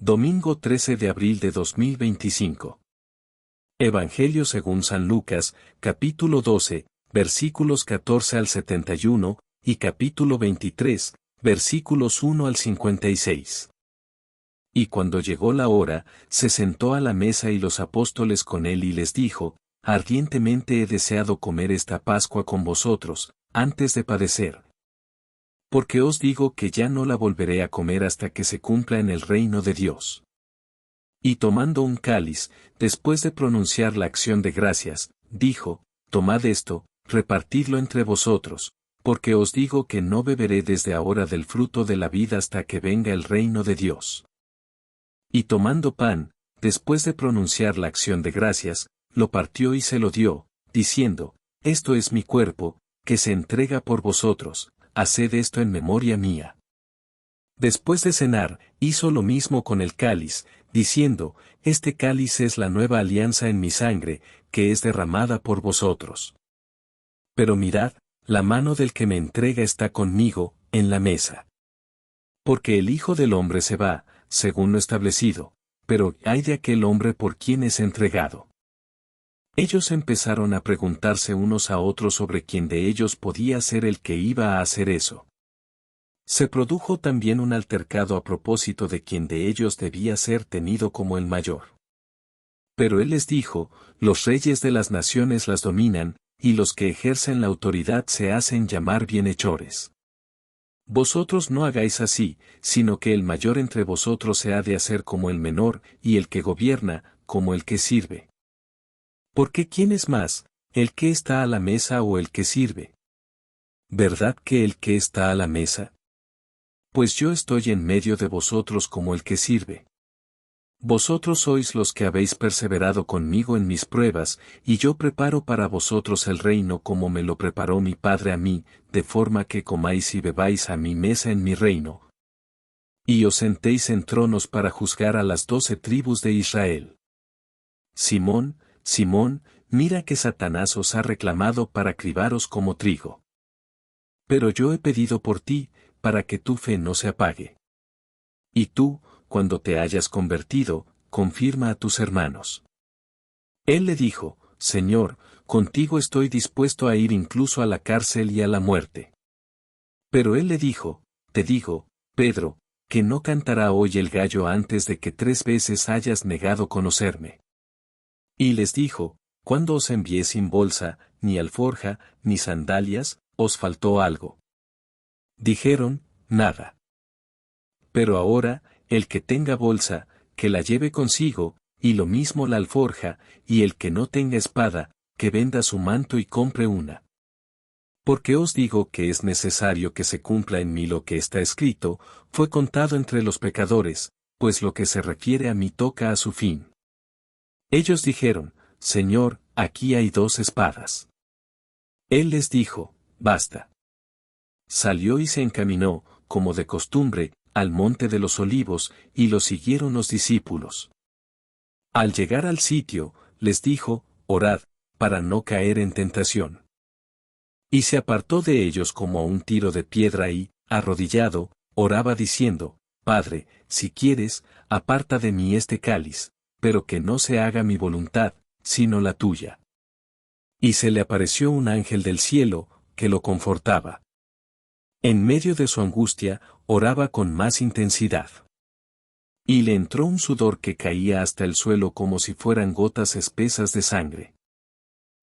Domingo 13 de abril de 2025. Evangelio según San Lucas, capítulo 12, versículos 14 al 71, y capítulo 23, versículos 1 al 56. Y cuando llegó la hora, se sentó a la mesa y los apóstoles con él y les dijo, ardientemente he deseado comer esta Pascua con vosotros, antes de padecer. Porque os digo que ya no la volveré a comer hasta que se cumpla en el reino de Dios. Y tomando un cáliz, después de pronunciar la acción de gracias, dijo, tomad esto, repartidlo entre vosotros, porque os digo que no beberé desde ahora del fruto de la vid hasta que venga el reino de Dios. Y tomando pan, después de pronunciar la acción de gracias, lo partió y se lo dio, diciendo, esto es mi cuerpo, que se entrega por vosotros, haced esto en memoria mía. Después de cenar, hizo lo mismo con el cáliz, diciendo, este cáliz es la nueva alianza en mi sangre, que es derramada por vosotros. Pero mirad, la mano del que me entrega está conmigo, en la mesa. Porque el Hijo del Hombre se va, según lo establecido, pero ay de aquel hombre por quien es entregado. Ellos empezaron a preguntarse unos a otros sobre quién de ellos podía ser el que iba a hacer eso. Se produjo también un altercado a propósito de quién de ellos debía ser tenido como el mayor. Pero él les dijo, los reyes de las naciones las dominan, y los que ejercen la autoridad se hacen llamar bienhechores. Vosotros no hagáis así, sino que el mayor entre vosotros se ha de hacer como el menor, y el que gobierna, como el que sirve. Porque ¿quién es más, el que está a la mesa o el que sirve? ¿Verdad que el que está a la mesa? Pues yo estoy en medio de vosotros como el que sirve. Vosotros sois los que habéis perseverado conmigo en mis pruebas, y yo preparo para vosotros el reino como me lo preparó mi Padre a mí, de forma que comáis y bebáis a mi mesa en mi reino. Y os sentéis en tronos para juzgar a las 12 tribus de Israel. Simón, Simón, mira que Satanás os ha reclamado para cribaros como trigo. Pero yo he pedido por ti, para que tu fe no se apague. Y tú, cuando te hayas convertido, confirma a tus hermanos. Él le dijo, Señor, contigo estoy dispuesto a ir incluso a la cárcel y a la muerte. Pero él le dijo, te digo, Pedro, que no cantará hoy el gallo antes de que 3 veces hayas negado conocerme. Y les dijo, cuando os envié sin bolsa, ni alforja, ni sandalias, ¿os faltó algo? Dijeron, nada. Pero ahora, el que tenga bolsa, que la lleve consigo, y lo mismo la alforja, y el que no tenga espada, que venda su manto y compre una. Porque os digo que es necesario que se cumpla en mí lo que está escrito, fue contado entre los pecadores, pues lo que se refiere a mí toca a su fin. Ellos dijeron, Señor, aquí hay 2 espadas. Él les dijo, basta. Salió y se encaminó, como de costumbre, al monte de los olivos, y lo siguieron los discípulos. Al llegar al sitio, les dijo, orad, para no caer en tentación. Y se apartó de ellos como a un tiro de piedra y, arrodillado, oraba diciendo, Padre, si quieres, aparta de mí este cáliz, pero que no se haga mi voluntad, sino la tuya. Y se le apareció un ángel del cielo, que lo confortaba. En medio de su angustia, oraba con más intensidad. Y le entró un sudor que caía hasta el suelo como si fueran gotas espesas de sangre.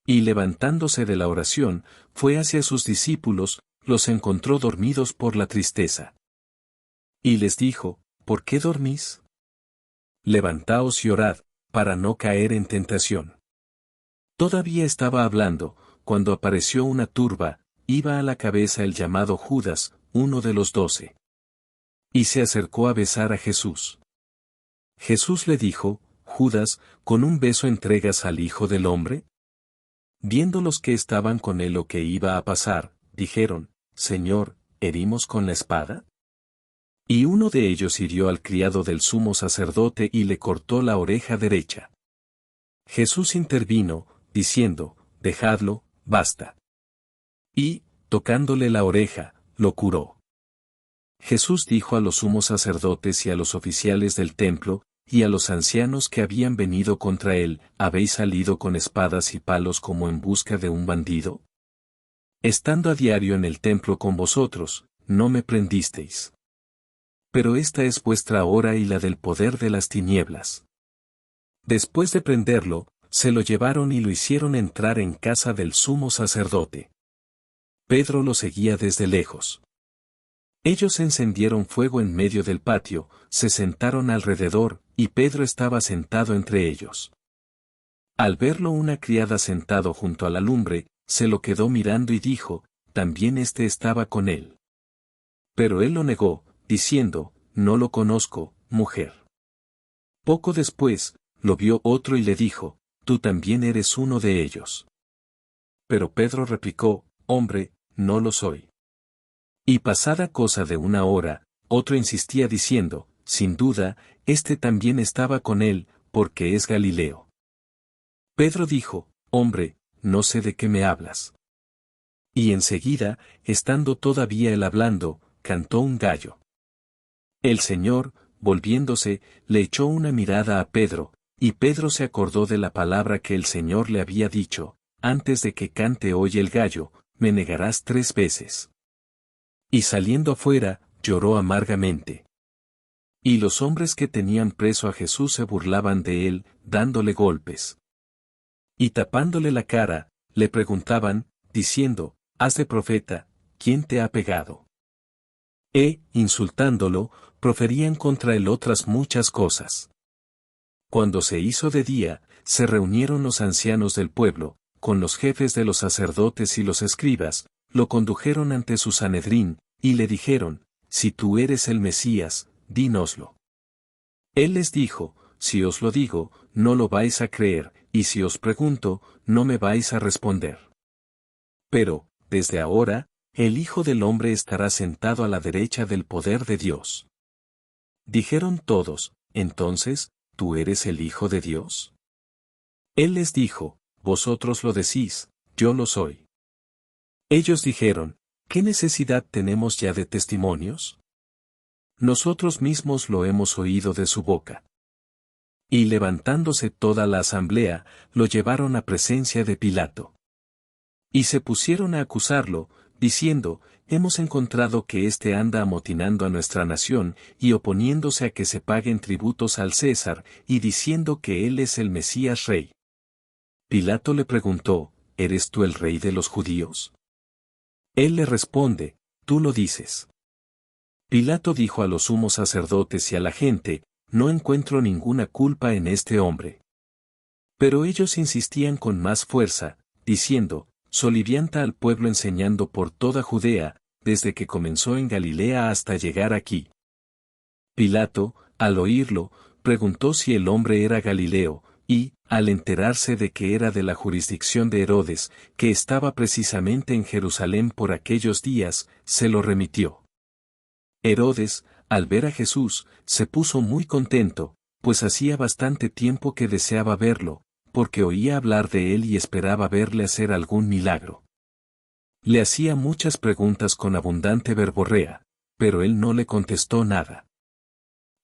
Y levantándose de la oración, fue hacia sus discípulos, los encontró dormidos por la tristeza. Y les dijo, ¿por qué dormís? Levantaos y orad, para no caer en tentación. Todavía estaba hablando, cuando apareció una turba, iba a la cabeza el llamado Judas, uno de los 12. Y se acercó a besar a Jesús. Jesús le dijo, Judas, ¿con un beso entregas al Hijo del Hombre? Viendo los que estaban con él lo que iba a pasar, dijeron, Señor, ¿herimos con la espada? Y uno de ellos hirió al criado del sumo sacerdote y le cortó la oreja derecha. Jesús intervino, diciendo, dejadlo, basta. Y, tocándole la oreja, lo curó. Jesús dijo a los sumos sacerdotes y a los oficiales del templo, y a los ancianos que habían venido contra él, ¿habéis salido con espadas y palos como en busca de un bandido? Estando a diario en el templo con vosotros, no me prendisteis. Pero esta es vuestra hora y la del poder de las tinieblas. Después de prenderlo, se lo llevaron y lo hicieron entrar en casa del sumo sacerdote. Pedro lo seguía desde lejos. Ellos encendieron fuego en medio del patio, se sentaron alrededor, y Pedro estaba sentado entre ellos. Al verlo una criada sentado junto a la lumbre, se lo quedó mirando y dijo, también éste estaba con él. Pero él lo negó, diciendo, no lo conozco, mujer. Poco después, lo vio otro y le dijo, tú también eres uno de ellos. Pero Pedro replicó, hombre, no lo soy. Y pasada cosa de una hora, otro insistía diciendo, sin duda, este también estaba con él, porque es Galileo. Pedro dijo, hombre, no sé de qué me hablas. Y enseguida, estando todavía él hablando, cantó un gallo. El Señor, volviéndose, le echó una mirada a Pedro, y Pedro se acordó de la palabra que el Señor le había dicho, antes de que cante hoy el gallo, me negarás 3 veces. Y saliendo afuera, lloró amargamente. Y los hombres que tenían preso a Jesús se burlaban de él, dándole golpes. Y tapándole la cara, le preguntaban, diciendo, haz de profeta, ¿quién te ha pegado? Insultándolo, proferían contra él otras muchas cosas. Cuando se hizo de día, se reunieron los ancianos del pueblo, con los jefes de los sacerdotes y los escribas, lo condujeron ante su Sanedrín, y le dijeron, si tú eres el Mesías, dínoslo. Él les dijo, si os lo digo, no lo vais a creer, y si os pregunto, no me vais a responder. Pero, desde ahora, el Hijo del Hombre estará sentado a la derecha del poder de Dios. Dijeron todos, entonces, ¿tú eres el Hijo de Dios? Él les dijo, vosotros lo decís, yo lo soy. Ellos dijeron, ¿qué necesidad tenemos ya de testimonios? Nosotros mismos lo hemos oído de su boca. Y levantándose toda la asamblea, lo llevaron a presencia de Pilato. Y se pusieron a acusarlo, diciendo, hemos encontrado que éste anda amotinando a nuestra nación, y oponiéndose a que se paguen tributos al César, y diciendo que él es el Mesías rey. Pilato le preguntó, ¿eres tú el rey de los judíos? Él le responde, tú lo dices. Pilato dijo a los sumos sacerdotes y a la gente, no encuentro ninguna culpa en este hombre. Pero ellos insistían con más fuerza, diciendo, solivianta al pueblo enseñando por toda Judea, desde que comenzó en Galilea hasta llegar aquí. Pilato, al oírlo, preguntó si el hombre era Galileo, y, al enterarse de que era de la jurisdicción de Herodes, que estaba precisamente en Jerusalén por aquellos días, se lo remitió. Herodes, al ver a Jesús, se puso muy contento, pues hacía bastante tiempo que deseaba verlo, porque oía hablar de él y esperaba verle hacer algún milagro. Le hacía muchas preguntas con abundante verborrea, pero él no le contestó nada.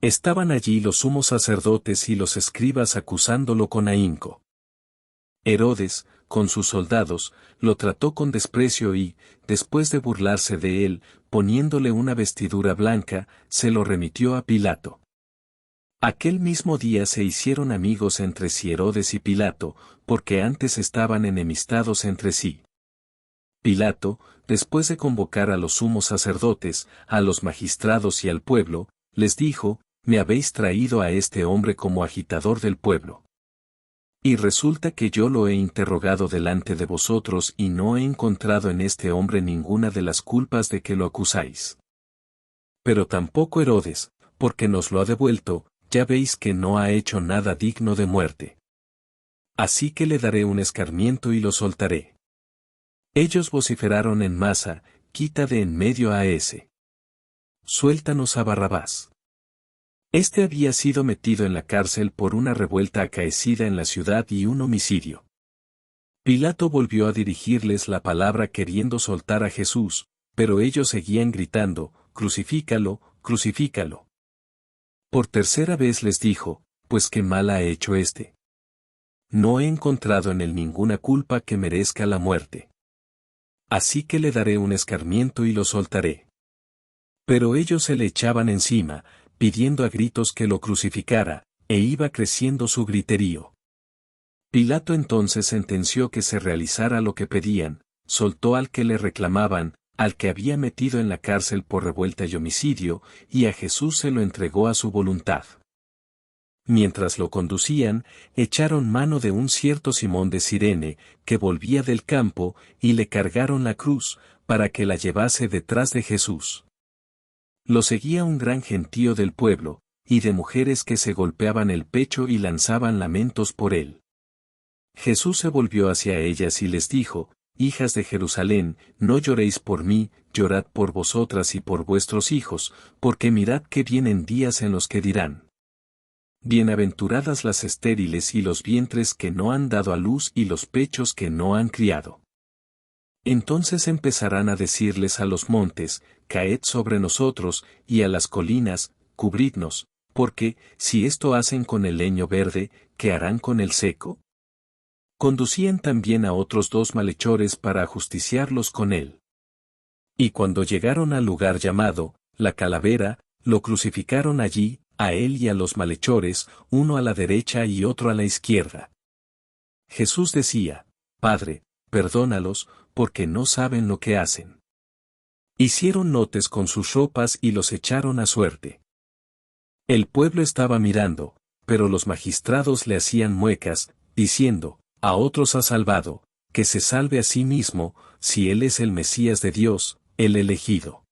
Estaban allí los sumos sacerdotes y los escribas acusándolo con ahínco. Herodes, con sus soldados, lo trató con desprecio y, después de burlarse de él, poniéndole una vestidura blanca, se lo remitió a Pilato. Aquel mismo día se hicieron amigos entre sí Herodes y Pilato, porque antes estaban enemistados entre sí. Pilato, después de convocar a los sumos sacerdotes, a los magistrados y al pueblo, les dijo, me habéis traído a este hombre como agitador del pueblo. Y resulta que yo lo he interrogado delante de vosotros y no he encontrado en este hombre ninguna de las culpas de que lo acusáis. Pero tampoco Herodes, porque nos lo ha devuelto, ya veis que no ha hecho nada digno de muerte. Así que le daré un escarmiento y lo soltaré. Ellos vociferaron en masa, quita de en medio a ese. Suéltanos a Barrabás. Este había sido metido en la cárcel por una revuelta acaecida en la ciudad y un homicidio. Pilato volvió a dirigirles la palabra queriendo soltar a Jesús, pero ellos seguían gritando, crucifícalo, crucifícalo. Por tercera vez les dijo, pues qué mal ha hecho éste. No he encontrado en él ninguna culpa que merezca la muerte. Así que le daré un escarmiento y lo soltaré. Pero ellos se le echaban encima, pidiendo a gritos que lo crucificara, e iba creciendo su griterío. Pilato entonces sentenció que se realizara lo que pedían, soltó al que le reclamaban, al que había metido en la cárcel por revuelta y homicidio, y a Jesús se lo entregó a su voluntad. Mientras lo conducían, echaron mano de un cierto Simón de Cirene, que volvía del campo, y le cargaron la cruz, para que la llevase detrás de Jesús. Lo seguía un gran gentío del pueblo, y de mujeres que se golpeaban el pecho y lanzaban lamentos por él. Jesús se volvió hacia ellas y les dijo, hijas de Jerusalén, no lloréis por mí, llorad por vosotras y por vuestros hijos, porque mirad que vienen días en los que dirán. Bienaventuradas las estériles y los vientres que no han dado a luz y los pechos que no han criado. Entonces empezarán a decirles a los montes, caed sobre nosotros, y a las colinas, cubridnos, porque, si esto hacen con el leño verde, ¿qué harán con el seco? Conducían también a otros 2 malhechores para ajusticiarlos con él. Y cuando llegaron al lugar llamado, la calavera, lo crucificaron allí, a él y a los malhechores, uno a la derecha y otro a la izquierda. Jesús decía, Padre, perdónalos, porque no saben lo que hacen. Hicieron notes con sus ropas y los echaron a suerte. El pueblo estaba mirando, pero los magistrados le hacían muecas, diciendo, a otros ha salvado, que se salve a sí mismo, si él es el Mesías de Dios, el elegido.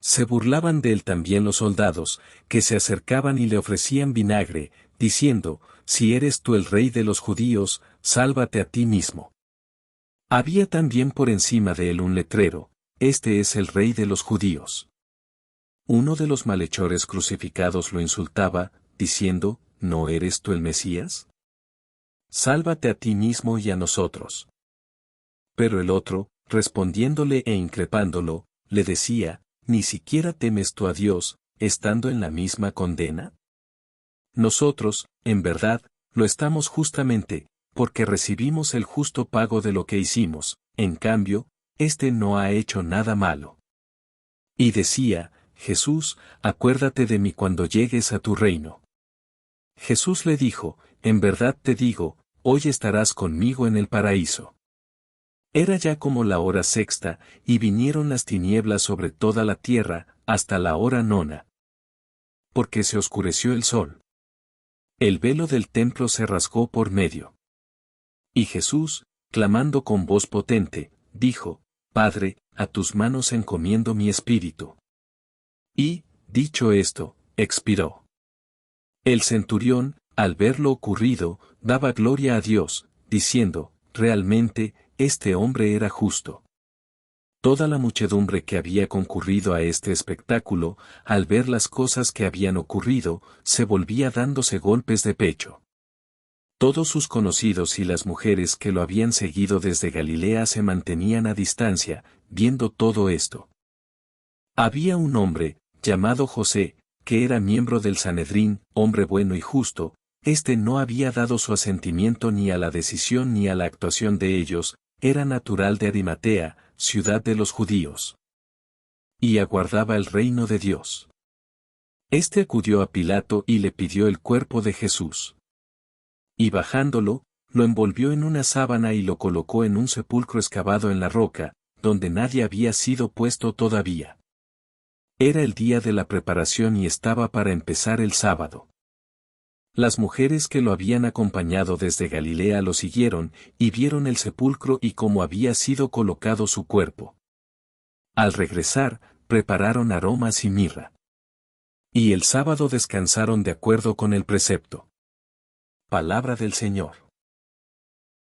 Se burlaban de él también los soldados, que se acercaban y le ofrecían vinagre, diciendo, si eres tú el rey de los judíos, sálvate a ti mismo. Había también por encima de él un letrero, este es el rey de los judíos. Uno de los malhechores crucificados lo insultaba, diciendo, ¿no eres tú el Mesías? Sálvate a ti mismo y a nosotros. Pero el otro, respondiéndole e increpándolo, le decía, ¿ni siquiera temes tú a Dios, estando en la misma condena? Nosotros, en verdad, lo estamos justamente, porque recibimos el justo pago de lo que hicimos, en cambio, éste no ha hecho nada malo. Y decía, Jesús, acuérdate de mí cuando llegues a tu reino. Jesús le dijo, en verdad te digo, hoy estarás conmigo en el paraíso. Era ya como la hora sexta, y vinieron las tinieblas sobre toda la tierra, hasta la hora nona. Porque se oscureció el sol. El velo del templo se rasgó por medio. Y Jesús, clamando con voz potente, dijo, Padre, a tus manos encomiendo mi espíritu. Y, dicho esto, expiró. El centurión, al ver lo ocurrido, daba gloria a Dios, diciendo, realmente, este hombre era justo. Toda la muchedumbre que había concurrido a este espectáculo, al ver las cosas que habían ocurrido, se volvía dándose golpes de pecho. Todos sus conocidos y las mujeres que lo habían seguido desde Galilea se mantenían a distancia, viendo todo esto. Había un hombre, llamado José, que era miembro del Sanedrín, hombre bueno y justo, este no había dado su asentimiento ni a la decisión ni a la actuación de ellos, era natural de Arimatea, ciudad de los judíos. Y aguardaba el reino de Dios. Este acudió a Pilato y le pidió el cuerpo de Jesús. Y bajándolo, lo envolvió en una sábana y lo colocó en un sepulcro excavado en la roca, donde nadie había sido puesto todavía. Era el día de la preparación y estaba para empezar el sábado. Las mujeres que lo habían acompañado desde Galilea lo siguieron, y vieron el sepulcro y cómo había sido colocado su cuerpo. Al regresar, prepararon aromas y mirra. Y el sábado descansaron de acuerdo con el precepto. Palabra del Señor.